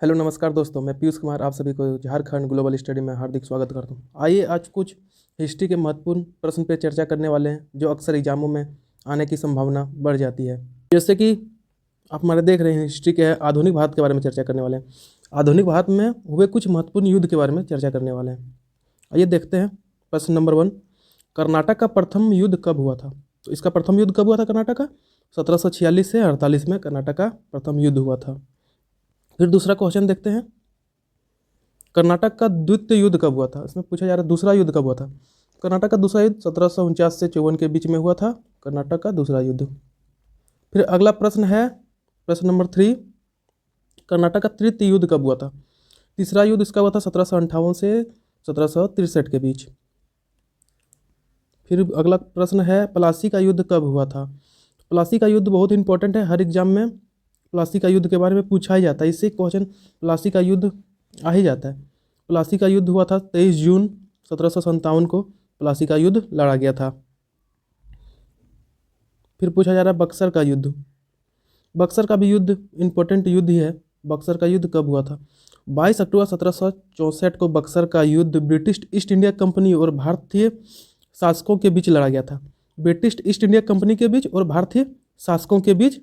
Hello नमस्कार दोस्तों, मैं पीयूष कुमार आप सभी को झारखंड ग्लोबल स्टडी में हार्दिक स्वागत करता हूँ। आइए आज कुछ हिस्ट्री के महत्वपूर्ण प्रश्न पर चर्चा करने वाले हैं जो अक्सर एग्जामों में आने की संभावना बढ़ जाती है। जैसे कि आप हमारे देख रहे हैं हिस्ट्री के आधुनिक भारत के बारे में चर्चा करने वाले हैं। आधुनिक भारत में हुए कुछ महत्वपूर्ण युद्ध के बारे में चर्चा करने वाले हैं। आइए देखते हैं। प्रश्न नंबर 1, कर्नाटक का प्रथम युद्ध कब हुआ था? तो इसका प्रथम युद्ध कब हुआ था कर्नाटक का? 1746 से 48 में कर्नाटक का प्रथम युद्ध हुआ था। फिर दूसरा क्वेश्चन देखते हैं, कर्नाटक का द्वितीय युद्ध कब हुआ था? इसमें पूछा जा रहा है दूसरा युद्ध कब हुआ था। कर्नाटक का दूसरा युद्ध 1749 से 54 के बीच में हुआ था, कर्नाटक का दूसरा युद्ध। फिर अगला प्रश्न है प्रश्न नंबर 3, कर्नाटक का तृतीय युद्ध कब हुआ था? तीसरा युद्ध इसका हुआ था 1758 से 1763 के बीच। फिर अगला प्रश्न है, प्लासी का युद्ध कब हुआ था? प्लासी का युद्ध बहुत इंपॉर्टेंट है, हर एग्जाम में प्लासी का युद्ध के बारे में पूछा ही जाता है। इससे क्वेश्चन प्लासी का युद्ध आ ही जाता है। प्लासी का युद्ध हुआ था 23 जून 1757 को प्लासी का युद्ध लड़ा गया था। फिर पूछा जा रहा है बक्सर का युद्ध। बक्सर का भी युद्ध इंपॉर्टेंट युद्ध ही है। बक्सर का युद्ध कब हुआ था? 22 अक्टूबर 1764 को बक्सर का युद्ध ब्रिटिश ईस्ट इंडिया कंपनी और भारतीय शासकों के बीच लड़ा गया था। ब्रिटिश ईस्ट इंडिया कंपनी के बीच और भारतीय शासकों के बीच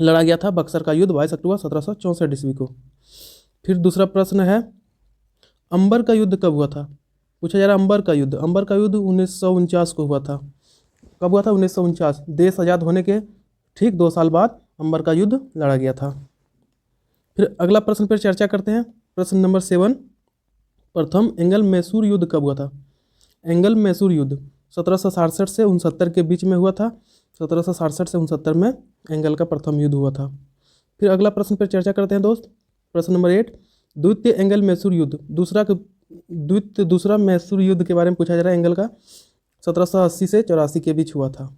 लड़ा गया था बक्सर का युद्ध 22 अक्टूबर 1764 ईस्वी को। फिर दूसरा प्रश्न है, अंबर का युद्ध कब हुआ था? पूछा जा रहा है अंबर का युद्ध। अंबर का युद्ध 1949 को हुआ था। कब हुआ था? 1949। देश आज़ाद होने के ठीक 2 साल बाद अंबर का युद्ध लड़ा गया था। फिर अगला प्रश्न पर चर्चा करते हैं। प्रश्न नंबर 7, प्रथम एंगल मैसूर युद्ध कब हुआ था? एंगल मैसूर युद्ध 1767 से 69 के बीच में हुआ था। 1767 से 69 में एंगल का प्रथम युद्ध हुआ था। फिर अगला प्रश्न पर चर्चा करते हैं दोस्त। प्रश्न नंबर 8, द्वितीय एंगल मैसूर युद्ध दूसरा मैसूर युद्ध के बारे में पूछा जा रहा है। एंगल का 1780 से 84 के बीच हुआ था।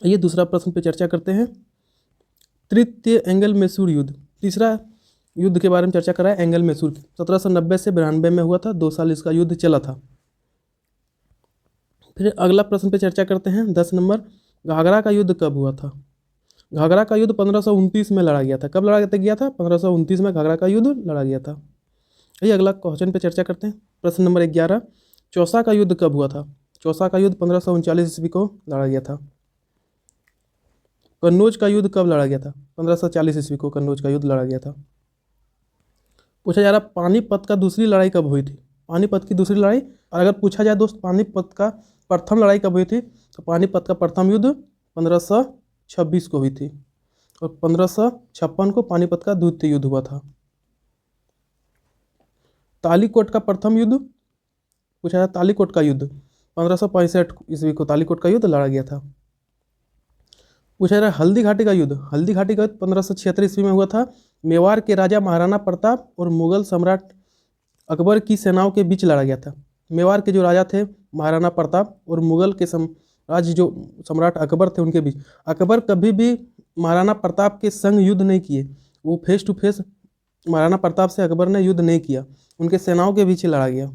ये दूसरा प्रश्न पर चर्चा करते हैं। तृतीय एंगल मैसूर युद्ध, तीसरा युद्ध के बारे में चर्चा करा है एंगल मैसूर। 1790 से 92 में हुआ था, 2 साल इसका युद्ध चला था। फिर अगला प्रश्न पे चर्चा करते हैं 10 नंबर, घाघरा का युद्ध कब हुआ था? घाघरा का युद्ध 1529 में लड़ा गया था। कब लड़ा गया था? 1529 में घाघरा का युद्ध लड़ा गया था। ये अगला क्वेश्चन पे चर्चा करते हैं। प्रश्न नंबर 11, चौसा का युद्ध कब हुआ था? चौसा का युद्ध 1539 ईस्वी को लड़ा गया था। कन्नौज का युद्ध कब लड़ा गया था? 1540 ईस्वी को कन्नौज का युद्ध लड़ा गया था। पूछा जा रहा पानीपत का दूसरी लड़ाई कब हुई थी? पानीपत की दूसरी लड़ाई, और अगर पूछा जाए दोस्त पानीपत का प्रथम लड़ाई कब हुई थी, तो पानीपत का प्रथम युद्ध 1526 को हुई थी और 1556 को पानीपत का द्वितीय युद्ध हुआ था। तालीकोट का प्रथम युद्ध, पूछा जाए तालीकोट का युद्ध 1565 ईस्वी को तालीकोट का युद्ध लड़ा गया था। पूछा जा रहा है हल्दी घाटी का युद्ध। हल्दी घाटी का युद्ध 1576 ईस्वी में हुआ था। मेवाड़ के राजा महाराणा प्रताप और मुगल सम्राट अकबर की सेनाओं के बीच लड़ा गया था। मेवाड़ के जो राजा थे महाराणा प्रताप और मुगल के राज्य जो सम्राट अकबर थे उनके बीच। अकबर कभी भी महाराणा प्रताप के संग युद्ध नहीं किए, वो face to face Maharana Pratap से अकबर ने युद्ध नहीं किया, उनके सेनाओं के बीच लड़ा गया।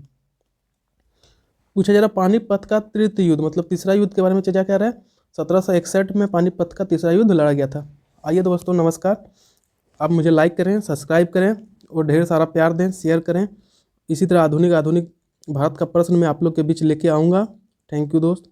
पूछा जा रहा पानीपत का तृतीय युद्ध मतलब तीसरा युद्ध के बारे में चर्चा कर रहा है। 1761 में पानीपत का तीसरा युद्ध लड़ा गया था। आइए दोस्तों नमस्कार, आप मुझे लाइक करें, सब्सक्राइब करें और ढेर सारा प्यार दें, शेयर करें। इसी तरह आधुनिक भारत का प्रश्न मैं आप लोग के बीच लेके आऊँगा। थैंक यू दोस्त।